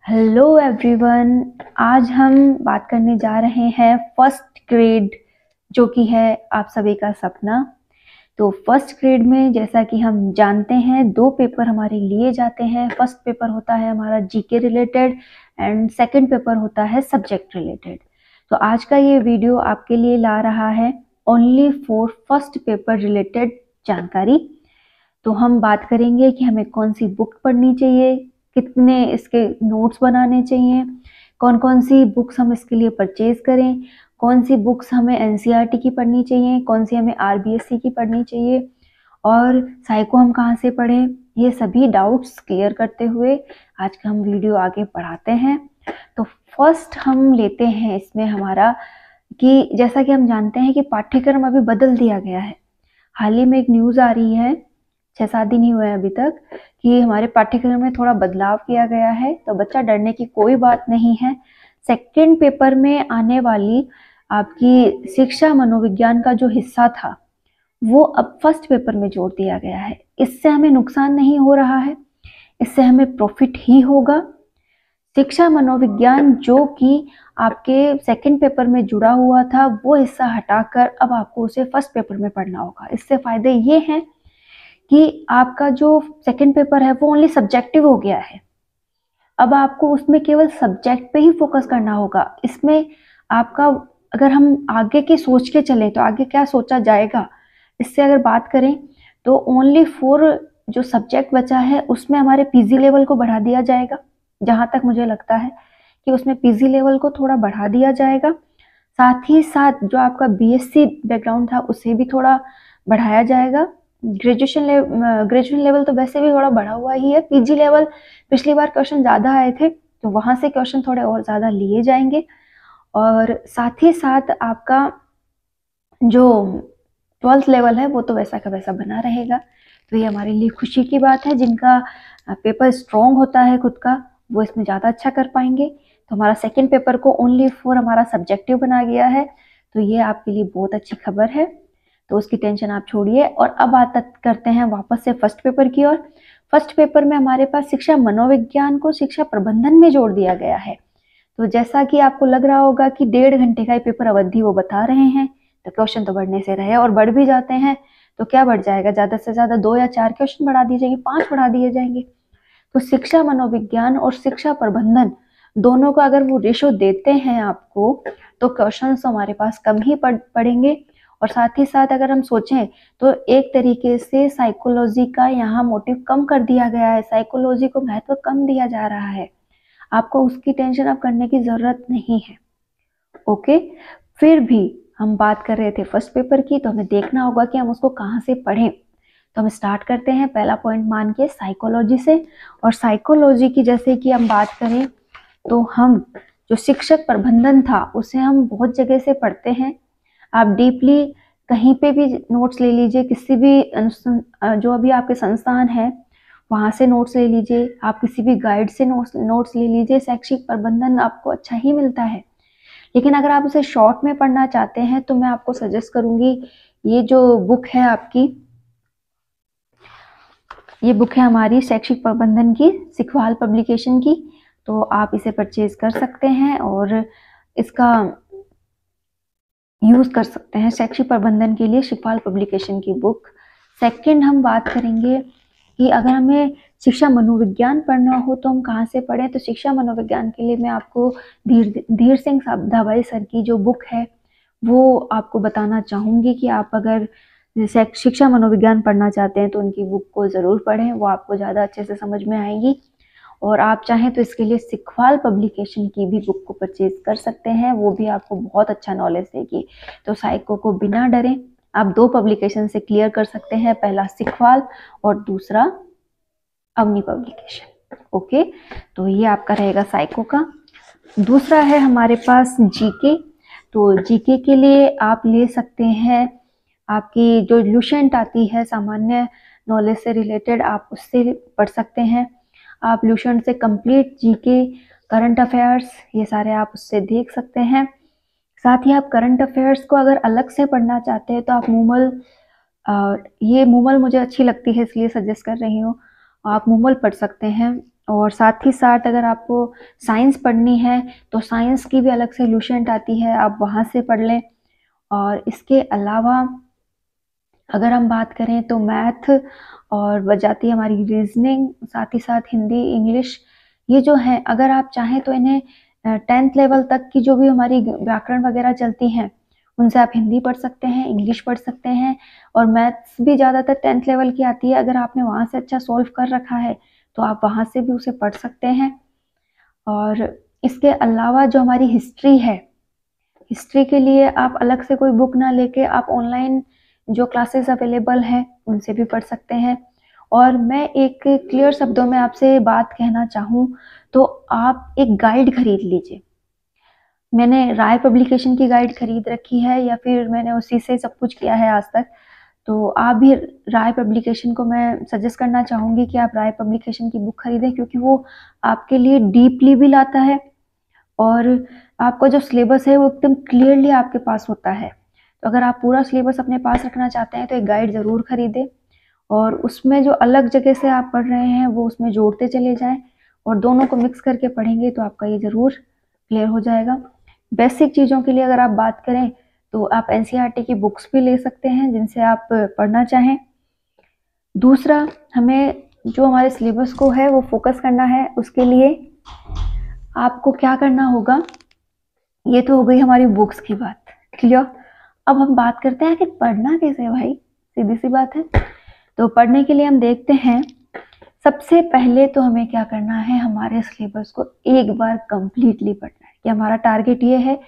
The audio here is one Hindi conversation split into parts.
Hello everyone. आज हम बात करने जा रहे हैं फर्स्ट ग्रेड, जो कि है आप सभी का सपना। तो फर्स्ट ग्रेड में जैसा कि हम जानते हैं, दो पेपर हमारे लिए जाते हैं। फर्स्ट पेपर होता है हमारा GK related and second paper होता है सब्जेक्ट रिलेटेड। तो आज का ये वीडियो आपके लिए ला रहा है only for first paper related जानकारी। तो हम बात करेंगे कि हमें कौन सी बुक पढ़नी चाहिए, कितने इसके नोट्स बनाने चाहिए, कौन कौन सी बुक्स हम इसके लिए परचेज करें, कौन सी बुक्स हमें एनसीईआरटी की पढ़नी चाहिए, कौन सी हमें आरबीएससी की पढ़नी चाहिए, और साइको हम कहाँ से पढ़ें। ये सभी डाउट्स क्लियर करते हुए आज का हम वीडियो आगे बढ़ाते हैं। तो फर्स्ट हम लेते हैं इसमें हमारा कि जैसा कि हम जानते हैं कि पाठ्यक्रम अभी बदल दिया गया है। हाल ही में एक न्यूज़ आ रही है, 6-7 दिन ही हुए हैं अभी तक, कि हमारे पाठ्यक्रम में थोड़ा बदलाव किया गया है। तो बच्चा डरने की कोई बात नहीं है। सेकंड पेपर में आने वाली आपकी शिक्षा मनोविज्ञान का जो हिस्सा था वो अब फर्स्ट पेपर में जोड़ दिया गया है। इससे हमें नुकसान नहीं हो रहा है, इससे हमें प्रॉफिट ही होगा। शिक्षा मनोविज्ञान जो कि आपके सेकंड पेपर में जुड़ा हुआ था वो हिस्सा हटाकर अब आपको उसे फर्स्ट पेपर में पढ़ना होगा। इससे फायदे ये हैं कि आपका जो सेकंड पेपर है वो ओनली सब्जेक्टिव हो गया है। अब आपको उसमें केवल सब्जेक्ट पे ही फोकस करना होगा। इसमें आपका, अगर हम आगे की सोच के चलें तो आगे क्या सोचा जाएगा, इससे अगर बात करें तो ओनली फॉर जो सब्जेक्ट बचा है उसमें हमारे पीजी लेवल को बढ़ा दिया जाएगा। जहां तक मुझे लगता है कि उसमें पीजी लेवल को थोड़ा बढ़ा दिया जाएगा। साथ ही साथ जो आपका बीएससी बैकग्राउंड था उसे भी थोड़ा बढ़ाया जाएगा। ग्रेजुएशन लेवल तो वैसे भी थोड़ा बढ़ा हुआ ही है। पीजी लेवल पिछली बार क्वेश्चन ज़्यादा आए थे तो वहाँ से क्वेश्चन थोड़े और ज़्यादा लिए जाएंगे। और साथ ही साथ आपका जो 12th लेवल है वो तो वैसा का वैसा बना रहेगा। तो ये हमारे लिए खुशी की बात है। जिनका पेपर स्ट्रॉन्ग होता है खुद का, वो इसमें ज़्यादा अच्छा कर पाएंगे। तो हमारा सेकेंड पेपर को ओनली फॉर हमारा सब्जेक्टिव बना गया है, तो ये आपके लिए बहुत अच्छी खबर है। तो उसकी टेंशन आप छोड़िए और अब बात करते हैं वापस से फर्स्ट पेपर की ओर। फर्स्ट पेपर में हमारे पास शिक्षा मनोविज्ञान को शिक्षा प्रबंधन में जोड़ दिया गया है। तो जैसा कि आपको लग रहा होगा कि 1.5 घंटे का ही पेपर अवधि वो बता रहे हैं, तो क्वेश्चन तो बढ़ने से रहे और बढ़ भी जाते हैं। तो क्या बढ़ जाएगा, ज्यादा से ज्यादा 2 या 4 क्वेश्चन बढ़ा दिए जाएंगे, 5 बढ़ा दिए जाएंगे। तो शिक्षा मनोविज्ञान और शिक्षा प्रबंधन दोनों का अगर वो रेशो देते हैं आपको, तो क्वेश्चन तो हमारे पास कम ही पड़ेंगे। और साथ ही साथ अगर हम सोचें तो एक तरीके से साइकोलॉजी का यहाँ मोटिव कम कर दिया गया है, साइकोलॉजी को महत्व कम दिया जा रहा है। आपको उसकी टेंशन अब करने की जरूरत नहीं है। ओके, फिर भी हम बात कर रहे थे फर्स्ट पेपर की, तो हमें देखना होगा कि हम उसको कहाँ से पढ़ें। तो हम स्टार्ट करते हैं पहला पॉइंट मान के साइकोलॉजी से। और साइकोलॉजी की जैसे कि हम बात करें तो हम जो शिक्षक प्रबंधन था उसे हम बहुत जगह से पढ़ते हैं। आप डीपली कहीं पे भी नोट्स ले लीजिए, किसी भी जो अभी आपके संस्थान है वहाँ से नोट्स ले लीजिए, आप किसी भी गाइड से नोट्स ले लीजिए। शैक्षिक प्रबंधन आपको अच्छा ही मिलता है। लेकिन अगर आप उसे शॉर्ट में पढ़ना चाहते हैं तो मैं आपको सजेस्ट करूंगी, ये जो बुक है आपकी, ये बुक है हमारी शैक्षिक प्रबंधन की, सिखवाल पब्लिकेशन की। तो आप इसे परचेज कर सकते हैं और इसका यूज कर सकते हैं शैक्षिक प्रबंधन के लिए, शिखवाल पब्लिकेशन की बुक। सेकंड हम बात करेंगे कि अगर हमें शिक्षा मनोविज्ञान पढ़ना हो तो हम कहाँ से पढ़ें। तो शिक्षा मनोविज्ञान के लिए मैं आपको धीर सिंह धाबाई सर की जो बुक है वो आपको बताना चाहूँगी कि आप अगर शिक्षा मनोविज्ञान पढ़ना चाहते हैं तो उनकी बुक को ज़रूर पढ़ें, वो आपको ज़्यादा अच्छे से समझ में आएगी। और आप चाहें तो इसके लिए सिखवाल पब्लिकेशन की भी बुक को परचेज कर सकते हैं, वो भी आपको बहुत अच्छा नॉलेज देगी। तो साइको को बिना डरे आप 2 पब्लिकेशन से क्लियर कर सकते हैं, पहला सिखवाल और दूसरा अवनी पब्लिकेशन। ओके, तो ये आपका रहेगा साइको का। दूसरा है हमारे पास जीके। तो जीके के लिए आप ले सकते हैं आपकी जो लुसेंट आती है सामान्य नॉलेज से रिलेटेड, आप उससे पढ़ सकते हैं। आप लुसेंट से कंप्लीट जीके, करंट अफेयर्स, ये सारे आप उससे देख सकते हैं। साथ ही आप करंट अफेयर्स को अगर अलग से पढ़ना चाहते हैं तो आप मूमल, ये मूमल मुझे अच्छी लगती है इसलिए सजेस्ट कर रही हूँ, आप मूमल पढ़ सकते हैं। और साथ ही साथ अगर आपको साइंस पढ़नी है तो साइंस की भी अलग से लुसेंट आती है, आप वहाँ से पढ़ लें। और इसके अलावा अगर हम बात करें तो मैथ और बच जाती है हमारी रीजनिंग, साथ ही साथ हिंदी, इंग्लिश। ये जो है अगर आप चाहें तो इन्हें 10th लेवल तक की जो भी हमारी व्याकरण वगैरह चलती हैं उनसे आप हिंदी पढ़ सकते हैं, इंग्लिश पढ़ सकते हैं। और मैथ्स भी ज़्यादातर 10th लेवल की आती है, अगर आपने वहाँ से अच्छा सॉल्व कर रखा है तो आप वहाँ से भी उसे पढ़ सकते हैं। और इसके अलावा जो हमारी हिस्ट्री है, हिस्ट्री के लिए आप अलग से कोई बुक ना लेके आप ऑनलाइन जो क्लासेस अवेलेबल हैं उनसे भी पढ़ सकते हैं। और मैं एक क्लियर शब्दों में आपसे बात कहना चाहूँ तो आप एक गाइड खरीद लीजिए। मैंने राय पब्लिकेशन की गाइड खरीद रखी है या फिर मैंने उसी से सब कुछ किया है आज तक। तो आप भी राय पब्लिकेशन को मैं सजेस्ट करना चाहूँगी कि आप राय पब्लिकेशन की बुक खरीदें, क्योंकि वो आपके लिए डीपली भी लाता है और आपका जो सिलेबस है वो एकदम क्लियरली आपके पास होता है। तो अगर आप पूरा सिलेबस अपने पास रखना चाहते हैं तो एक गाइड ज़रूर खरीदें और उसमें जो अलग जगह से आप पढ़ रहे हैं वो उसमें जोड़ते चले जाएं और दोनों को मिक्स करके पढ़ेंगे तो आपका ये ज़रूर क्लियर हो जाएगा। बेसिक चीज़ों के लिए अगर आप बात करें तो आप एनसीईआरटी की बुक्स भी ले सकते हैं जिनसे आप पढ़ना चाहें। दूसरा, हमें जो हमारे सिलेबस को है वो फोकस करना है, उसके लिए आपको क्या करना होगा, ये तो हो गई हमारी बुक्स की बात, क्लियर। अब हम बात करते हैं कि पढ़ना कैसे है भाई, सीधी सी बात है। तो पढ़ने के लिए हम देखते हैं, सबसे पहले तो हमें क्या करना है, हमारे सिलेबस को एक बार कंप्लीटली पढ़ना है। कि हमारा टारगेट ये है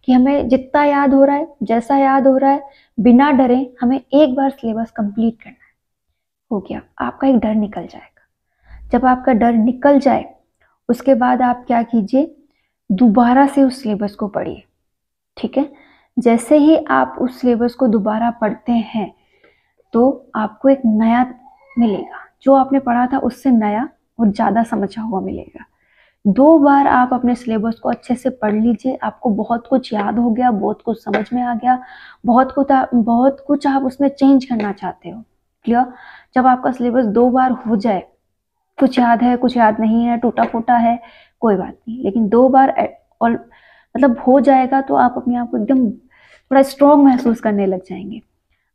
कि हमें जितना याद हो रहा है, जैसा याद हो रहा है, बिना डरे हमें एक बार सिलेबस कंप्लीट करना है। हो गया, आपका एक डर निकल जाएगा। जब आपका डर निकल जाए उसके बाद आप क्या कीजिए, दोबारा से उस सिलेबस को पढ़िए, ठीक है। जैसे ही आप उस सिलेबस को दोबारा पढ़ते हैं तो आपको एक नया मिलेगा, जो आपने पढ़ा था उससे नया और ज़्यादा समझा हुआ मिलेगा। 2 बार आप अपने सिलेबस को अच्छे से पढ़ लीजिए, आपको बहुत कुछ याद हो गया, बहुत कुछ समझ में आ गया, बहुत कुछ आप उसमें चेंज करना चाहते हो, क्लियर। जब आपका सिलेबस 2 बार हो जाए, कुछ याद है कुछ याद नहीं है, टूटा फूटा है, कोई बात नहीं, लेकिन 2 बार और मतलब हो जाएगा तो आप अपने आप को एकदम थोड़ा स्ट्रॉन्ग महसूस करने लग जाएंगे।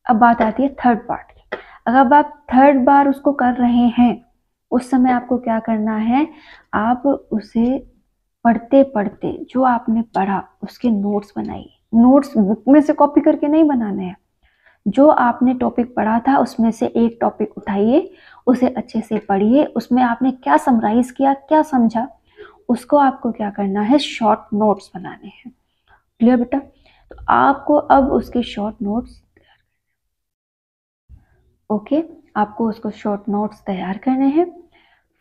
अब बात आती है थर्ड पार्ट की। अगर आप थर्ड बार उसको कर रहे हैं उस समय आपको क्या करना है, आप उसे पढ़ते पढ़ते जो आपने पढ़ा उसके नोट्स बनाइए। नोट्स बुक में से कॉपी करके नहीं बनाने हैं, जो आपने टॉपिक पढ़ा था उसमें से एक टॉपिक उठाइए, उसे अच्छे से पढ़िए, उसमें आपने क्या समराइज किया, क्या समझा, उसको आपको क्या करना है, शॉर्ट नोट्स बनाने हैं, क्लियर बेटा। तो आपको अब उसके शॉर्ट नोट्स, ओके, आपको उसको शॉर्ट नोट्स तैयार करने हैं।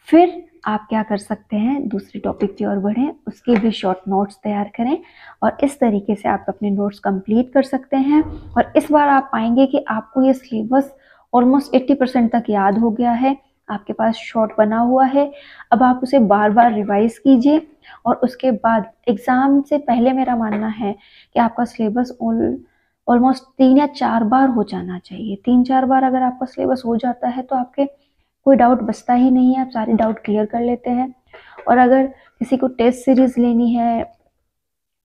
फिर आप क्या कर सकते हैं, दूसरे टॉपिक की ओर बढ़ें, उसके भी शॉर्ट नोट्स तैयार करें और इस तरीके से आप अपने नोट्स कंप्लीट कर सकते हैं। और इस बार आप पाएंगे कि आपको ये सिलेबस ऑलमोस्ट 80% तक याद हो गया है, आपके पास शॉर्ट बना हुआ है। अब आप उसे बार बार रिवाइज कीजिए और उसके बाद एग्ज़ाम से पहले मेरा मानना है कि आपका सिलेबस ऑलमोस्ट 3 या 4 बार हो जाना चाहिए। 3-4 बार अगर आपका सिलेबस हो जाता है तो आपके कोई डाउट बचता ही नहीं है, आप सारे डाउट क्लियर कर लेते हैं। और अगर किसी को टेस्ट सीरीज लेनी है,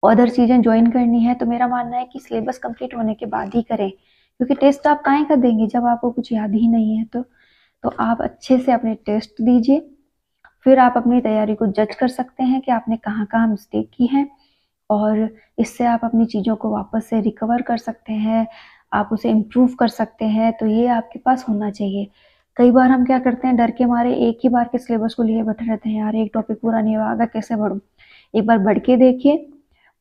अदर चीज़ें ज्वाइन करनी है, तो मेरा मानना है कि सिलेबस कंप्लीट होने के बाद ही करें, क्योंकि टेस्ट आप काहे का देंगे जब आपको कुछ याद ही नहीं है। तो आप अच्छे से अपने टेस्ट दीजिए, फिर आप अपनी तैयारी को जज कर सकते हैं कि आपने कहाँ कहाँ मिस्टेक की है और इससे आप अपनी चीज़ों को वापस से रिकवर कर सकते हैं, आप उसे इम्प्रूव कर सकते हैं। तो ये आपके पास होना चाहिए। कई बार हम क्या करते हैं, डर के मारे एक ही बार के सिलेबस को लिए बैठे रहते हैं, यार एक टॉपिक पूरा नहीं हुआ, आगे कैसे बढ़ूँ। एक बार बढ़ के देखिए,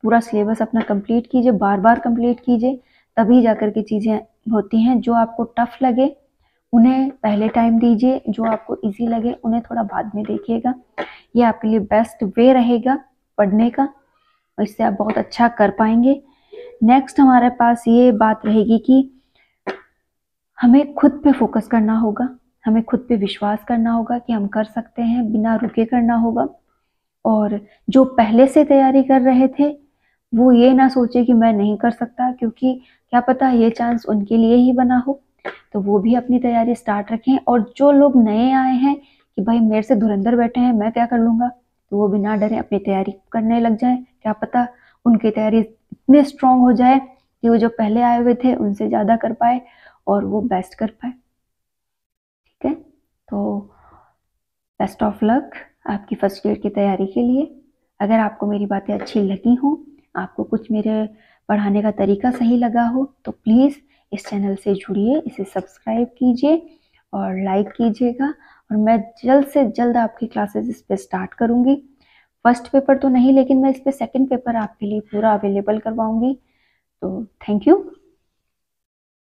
पूरा सिलेबस अपना कंप्लीट कीजिए, बार बार कंप्लीट कीजिए, तभी जाकर के चीज़ें होती हैं। जो आपको टफ लगे उन्हें पहले टाइम दीजिए, जो आपको इजी लगे उन्हें थोड़ा बाद में देखिएगा। ये आपके लिए बेस्ट वे रहेगा पढ़ने का और इससे आप बहुत अच्छा कर पाएंगे। नेक्स्ट हमारे पास ये बात रहेगी कि हमें खुद पे फोकस करना होगा, हमें खुद पे विश्वास करना होगा कि हम कर सकते हैं, बिना रुके करना होगा। और जो पहले से तैयारी कर रहे थे वो ये ना सोचे कि मैं नहीं कर सकता, क्योंकि क्या पता ये चांस उनके लिए ही बना हो। तो वो भी अपनी तैयारी स्टार्ट रखें। और जो लोग नए आए हैं कि भाई मेरे से धुरंधर बैठे हैं, मैं क्या कर लूँगा, तो वो बिना डरे अपनी तैयारी करने लग जाए। क्या पता उनकी तैयारी इतने स्ट्रांग हो जाए कि वो जो पहले आए हुए थे उनसे ज़्यादा कर पाए और वो बेस्ट कर पाए। ठीक है, तो बेस्ट ऑफ लक आपकी फर्स्ट ग्रेड की तैयारी के लिए। अगर आपको मेरी बातें अच्छी लगी हों, आपको कुछ मेरे पढ़ाने का तरीका सही लगा हो, तो प्लीज़ इस चैनल से जुड़िए, इसे सब्सक्राइब कीजिए और लाइक कीजिएगा। और मैं जल्द से जल्द आपकी क्लासेस इस पर स्टार्ट करूँगी। फर्स्ट पेपर तो नहीं, लेकिन मैं इस पर सेकेंड पेपर आपके लिए पूरा अवेलेबल करवाऊँगी। तो थैंक यू।